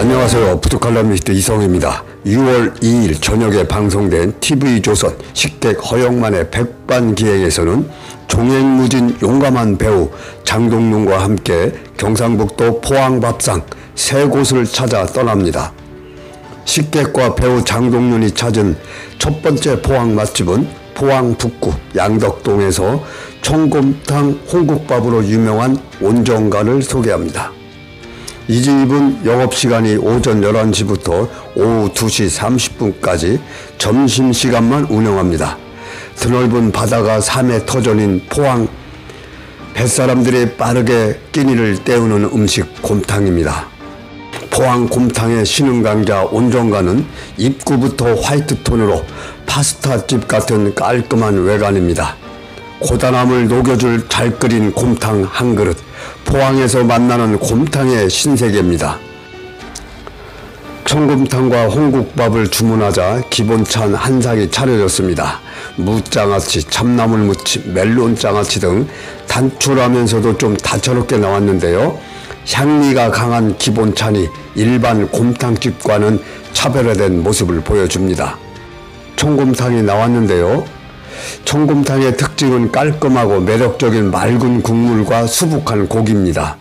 안녕하세요. 푸드칼럼니스트 이성입니다. 6월 2일 저녁에 방송된 TV조선 식객 허영만의 백반기행에서는 종횡무진 용감한 배우 장동윤과 함께 경상북도 포항밥상 세 곳을 찾아 떠납니다. 식객과 배우 장동윤이 찾은 첫 번째 포항 맛집은 포항 북구 양덕동에서 청곰탕 홍국밥으로 유명한 온정가를 소개합니다. 이 집은 영업시간이 오전 11시부터 오후 2시 30분까지 점심시간만 운영합니다. 드넓은 바다가 3m 전인 포항, 뱃사람들이 빠르게 끼니를 때우는 음식 곰탕입니다. 포항 곰탕의 신흥강자 온정가는 입구부터 화이트톤으로 파스타집 같은 깔끔한 외관입니다. 고단함을 녹여줄 잘 끓인 곰탕 한 그릇, 포항에서 만나는 곰탕의 신세계입니다. 청곰탕과 홍국밥을 주문하자 기본찬 한 상이 차려졌습니다. 무장아찌, 참나물무침, 멜론장아찌 등 단촐하면서도 좀 다채롭게 나왔는데요. 향미가 강한 기본찬이 일반 곰탕집과는 차별화된 모습을 보여줍니다. 청곰탕이 나왔는데요. 청곰탕의 특징은 깔끔하고 매력적인 맑은 국물과 수북한 고기입니다.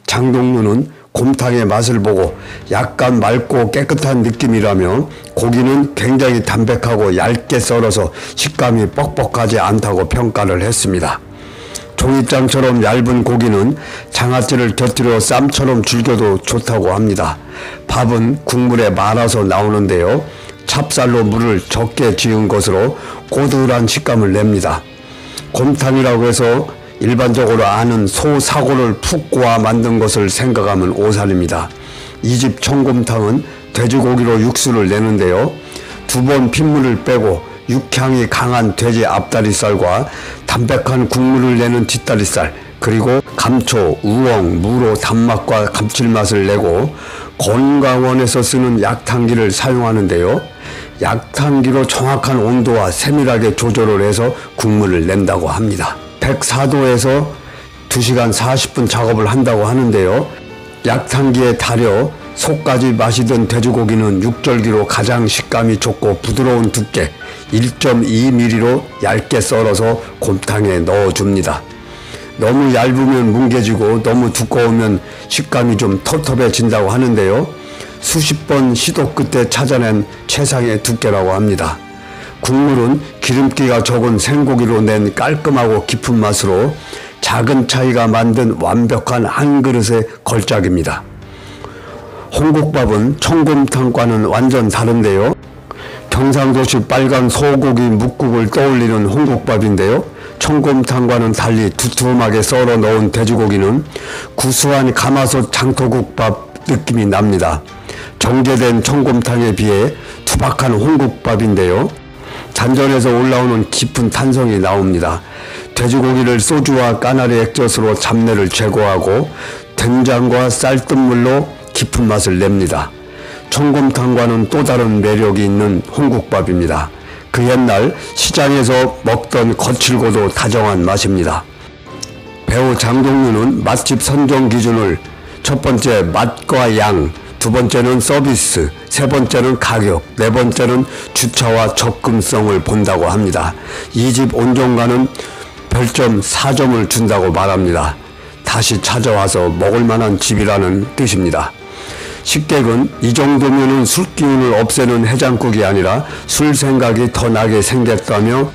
장동윤은 곰탕의 맛을 보고 약간 맑고 깨끗한 느낌이라며 고기는 굉장히 담백하고 얇게 썰어서 식감이 뻑뻑하지 않다고 평가를 했습니다. 종이장처럼 얇은 고기는 장아찌를 곁들여 쌈처럼 즐겨도 좋다고 합니다. 밥은 국물에 말아서 나오는데요. 찹쌀로 물을 적게 지은 것으로 고들한 식감을 냅니다. 곰탕이라고 해서 일반적으로 아는 소 사고를 푹 고아 만든 것을 생각하면 오산입니다. 이 집 청곰탕은 돼지고기로 육수를 내는데요. 2번 핏물을 빼고 육향이 강한 돼지 앞다리살과 담백한 국물을 내는 뒷다리살, 그리고 감초, 우엉, 무로 단맛과 감칠맛을 내고 건강원에서 쓰는 약탕기를 사용하는데요. 약탕기로 정확한 온도와 세밀하게 조절을 해서 국물을 낸다고 합니다. 104도에서 2시간 40분 작업을 한다고 하는데요. 약탕기에 달여 속까지 마시던 돼지고기는 육절기로 가장 식감이 좋고 부드러운 두께 1.2mm로 얇게 썰어서 곰탕에 넣어줍니다. 너무 얇으면 뭉개지고 너무 두꺼우면 식감이 좀 텁텁해진다고 하는데요. 수십 번 시도 끝에 찾아낸 최상의 두께라고 합니다. 국물은 기름기가 적은 생고기로 낸 깔끔하고 깊은 맛으로 작은 차이가 만든 완벽한 한 그릇의 걸작입니다. 홍국밥은 청곰탕과는 완전 다른데요. 경상도식 빨간 소고기 묵국을 떠올리는 홍국밥인데요. 청곰탕과는 달리 두툼하게 썰어 넣은 돼지고기는 구수한 가마솥 장토국밥 느낌이 납니다. 정제된 청곰탕에 비해 투박한 홍국밥인데요. 잔전에서 올라오는 깊은 탄성이 나옵니다. 돼지고기를 소주와 까나리 액젓으로 잡내를 제거하고 된장과 쌀뜨물로 깊은 맛을 냅니다. 청곰탕과는 또 다른 매력이 있는 홍국밥입니다. 그 옛날 시장에서 먹던 거칠고도 다정한 맛입니다. 배우 장동윤은 맛집 선정 기준을 첫 번째 맛과 양, 두 번째는 서비스, 세 번째는 가격, 네 번째는 주차와 접근성을 본다고 합니다. 이 집 온정가는 별점 4점을 준다고 말합니다. 다시 찾아와서 먹을 만한 집이라는 뜻입니다. 식객은 이 정도면은 술 기운을 없애는 해장국이 아니라 술 생각이 더 나게 생겼다며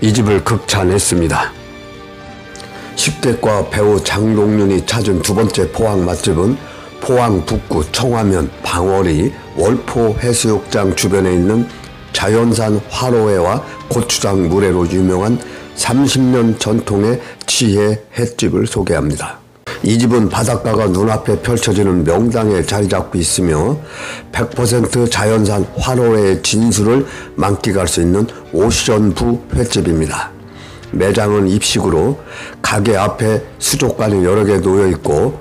이 집을 극찬했습니다. 식객과 배우 장동윤이 찾은 두 번째 포항 맛집은 포항 북구 청화면 방월이 월포 해수욕장 주변에 있는 자연산 화로회와 고추장 물회로 유명한 30년 전통의 지혜 횟집을 소개합니다. 이 집은 바닷가가 눈앞에 펼쳐지는 명당에 자리 잡고 있으며 100% 자연산 화로회의 진수를 만끽할 수 있는 오션부 횟집입니다. 매장은 입식으로 가게 앞에 수족관이 여러 개 놓여 있고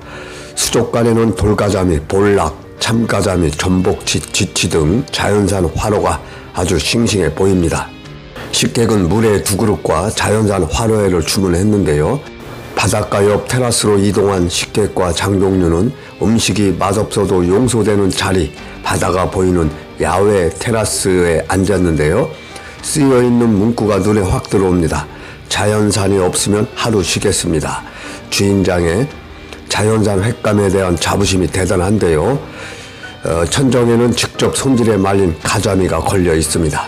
수족관에는 돌가자미, 볼락, 참가자미, 전복치, 지치 등 자연산 화로가 아주 싱싱해 보입니다. 식객은 물회 2그릇과 자연산 화로회를 주문했는데요. 바닷가 옆 테라스로 이동한 식객과 장동류는 음식이 맛없어도 용서되는 자리, 바다가 보이는 야외 테라스에 앉았는데요. 쓰여있는 문구가 눈에 확 들어옵니다. 자연산이 없으면 하루 쉬겠습니다. 주인장의 자연산 횟감에 대한 자부심이 대단한데요. 천정에는 직접 손질해 말린 가자미가 걸려 있습니다.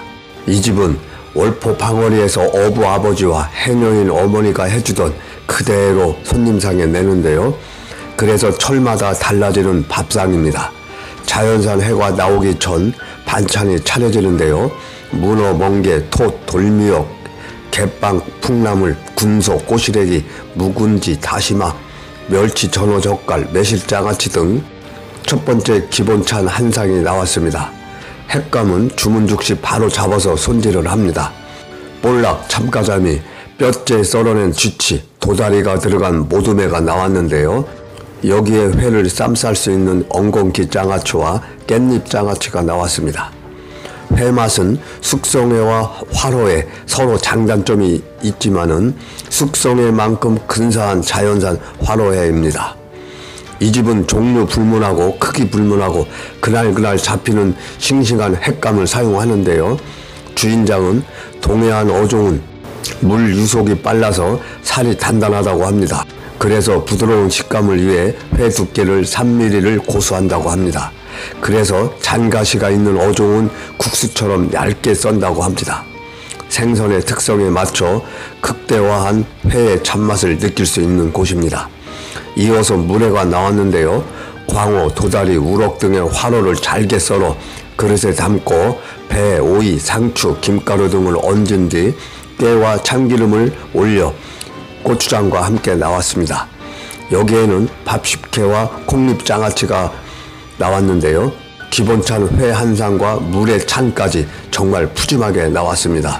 이 집은 월포 방어리에서 어부 아버지와 해녀인 어머니가 해주던 그대로 손님상에 내는데요. 그래서 철마다 달라지는 밥상입니다. 자연산 회가 나오기 전 반찬이 차려지는데요. 문어, 멍게, 톳, 돌미역, 갯빵, 풍나물, 군소, 꼬시래기, 묵은지, 다시마, 멸치, 전어, 젓갈, 매실장아찌 등 첫 번째 기본찬 한 상이 나왔습니다. 횟감은 주문 즉시 바로 잡아서 손질을 합니다. 볼락, 참가자미, 뼈째 썰어낸 쥐치, 도다리가 들어간 모둠회가 나왔는데요. 여기에 회를 쌈쌀 수 있는 엉겅퀴 장아찌와 깻잎 장아찌가 나왔습니다. 회 맛은 숙성회와 화로회 서로 장단점이 있지만은 숙성회만큼 근사한 자연산 화로회입니다. 이 집은 종류 불문하고 크기 불문하고 그날 잡히는 싱싱한 횟감을 사용하는데요. 주인장은 동해안 어종은 물 유속이 빨라서 살이 단단하다고 합니다. 그래서 부드러운 식감을 위해 회 두께를 3mm를 고수한다고 합니다. 그래서 잔가시가 있는 어종은 국수처럼 얇게 썬다고 합니다. 생선의 특성에 맞춰 극대화한 회의 참맛을 느낄 수 있는 곳입니다. 이어서 물회가 나왔는데요. 광어, 도다리, 우럭 등의 화로를 잘게 썰어 그릇에 담고 배, 오이, 상추, 김가루 등을 얹은 뒤 깨와 참기름을 올려 고추장과 함께 나왔습니다. 여기에는 밥식회와 콩잎장아찌가 나왔는데요. 기본찬 회 한 상과 물회 찬까지 정말 푸짐하게 나왔습니다.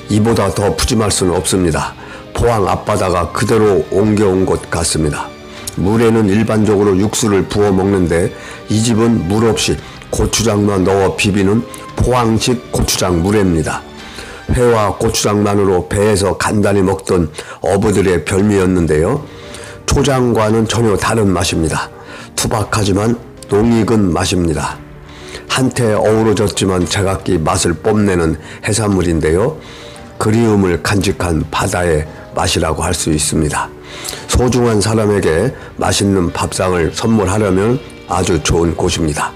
이보다 더 푸짐할 수는 없습니다. 포항 앞바다가 그대로 옮겨온 것 같습니다. 물에는 일반적으로 육수를 부어 먹는데 이 집은 물 없이 고추장만 넣어 비비는 포항식 고추장 물회입니다. 회와 고추장만으로 배에서 간단히 먹던 어부들의 별미였는데요. 초장과는 전혀 다른 맛입니다. 투박하지만 농익은 맛입니다. 한때 어우러졌지만 제각기 맛을 뽐내는 해산물인데요. 그리움을 간직한 바다의 맛이라고 할 수 있습니다. 소중한 사람에게 맛있는 밥상을 선물하려면 아주 좋은 곳입니다.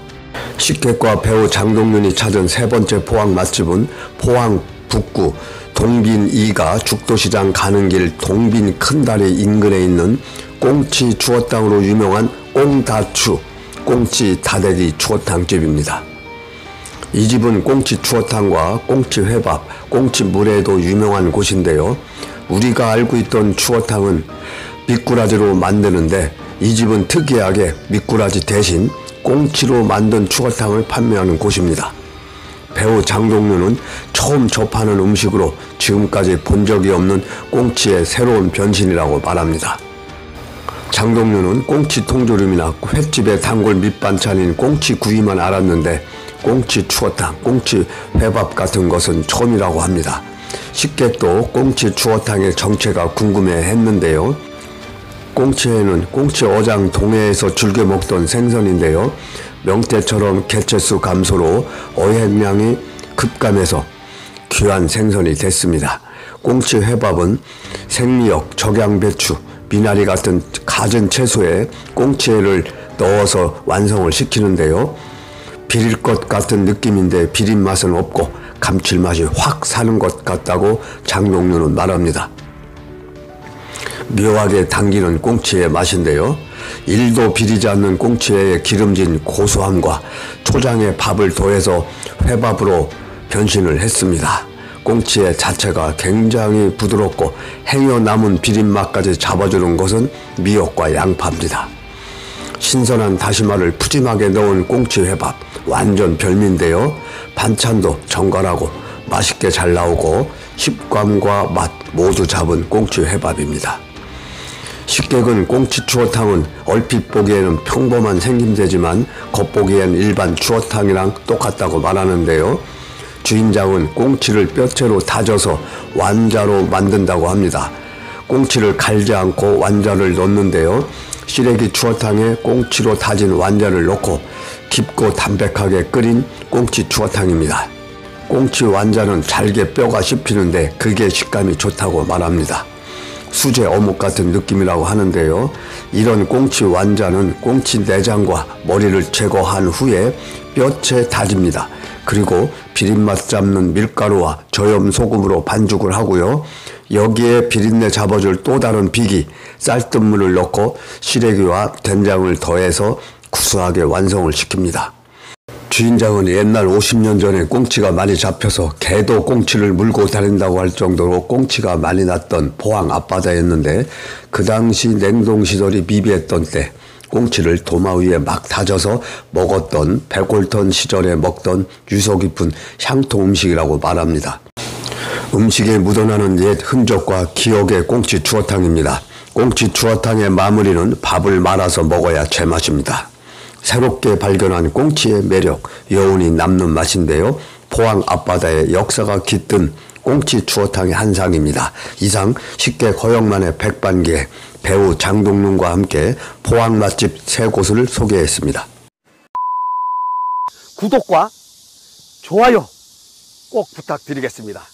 식객과 배우 장동윤이 찾은 세 번째 포항 맛집은 포항 북구 동빈 2가 죽도시장 가는 길 동빈 큰다리 인근에 있는 꽁치 추어탕으로 유명한 꽁다추 꽁치 다대기 추어탕집입니다. 이 집은 꽁치 추어탕과 꽁치 회밥, 꽁치 물회도 유명한 곳인데요. 우리가 알고 있던 추어탕은 미꾸라지로 만드는데 이 집은 특이하게 미꾸라지 대신 꽁치로 만든 추어탕을 판매하는 곳입니다. 배우 장동윤은 처음 접하는 음식으로 지금까지 본 적이 없는 꽁치의 새로운 변신이라고 말합니다. 장동윤은 꽁치 통조림이나 횟집의 단골 밑반찬인 꽁치 구이만 알았는데 꽁치 추어탕, 꽁치 회밥 같은 것은 처음이라고 합니다. 식객도 꽁치 추어탕의 정체가 궁금해했는데요. 꽁치회는 꽁치 어장 동해에서 즐겨 먹던 생선인데요. 명태처럼 개체수 감소로 어획량이 급감해서 귀한 생선이 됐습니다. 꽁치 회밥은 생미역, 적양배추, 미나리 같은 갖은 채소에 꽁치회를 넣어서 완성을 시키는데요. 비릴 것 같은 느낌인데 비린 맛은 없고 감칠맛이 확 사는 것 같다고 장동윤은 말합니다. 묘하게 당기는 꽁치의 맛인데요. 1도 비리지 않는 꽁치의 기름진 고소함과 초장에 밥을 더해서 회밥으로 변신을 했습니다. 꽁치의 자체가 굉장히 부드럽고 행여 남은 비린맛까지 잡아주는 것은 미역과 양파입니다. 신선한 다시마를 푸짐하게 넣은 꽁치 회밥 완전 별미인데요. 반찬도 정갈하고 맛있게 잘 나오고 식감과 맛 모두 잡은 꽁치 회밥입니다. 식객은 꽁치 추어탕은 얼핏 보기에는 평범한 생김새지만 겉보기엔 일반 추어탕이랑 똑같다고 말하는데요. 주인장은 꽁치를 뼈채로 다져서 완자로 만든다고 합니다. 꽁치를 갈지 않고 완자를 넣는데요. 시래기 추어탕에 꽁치로 다진 완자를 넣고 깊고 담백하게 끓인 꽁치 추어탕입니다. 꽁치 완자는 잘게 뼈가 씹히는데 그게 식감이 좋다고 말합니다. 수제 어묵 같은 느낌이라고 하는데요. 이런 꽁치 완자는 꽁치 내장과 머리를 제거한 후에 뼈채 다집니다. 그리고 비린맛 잡는 밀가루와 저염 소금으로 반죽을 하고요. 여기에 비린내 잡아줄 또 다른 비기, 쌀뜨물을 넣고 시래기와 된장을 더해서 구수하게 완성을 시킵니다. 주인장은 옛날 50년 전에 꽁치가 많이 잡혀서 개도 꽁치를 물고 다닌다고 할 정도로 꽁치가 많이 났던 포항 앞바다였는데, 그 당시 냉동시설이 미비했던 때 꽁치를 도마 위에 막 다져서 먹었던 백골턴 시절에 먹던 유서 깊은 향토 음식이라고 말합니다. 음식에 묻어나는 옛 흔적과 기억의 꽁치 추어탕입니다. 꽁치 추어탕의 마무리는 밥을 말아서 먹어야 제맛입니다. 새롭게 발견한 꽁치의 매력, 여운이 남는 맛인데요. 포항 앞바다의 역사가 깃든 꽁치 추어탕의 한 상입니다. 이상 식객 허영만의 백반기에 배우 장동lun과 함께 포항 맛집 3곳을 소개했습니다. 구독과 좋아요 꼭 부탁드리겠습니다.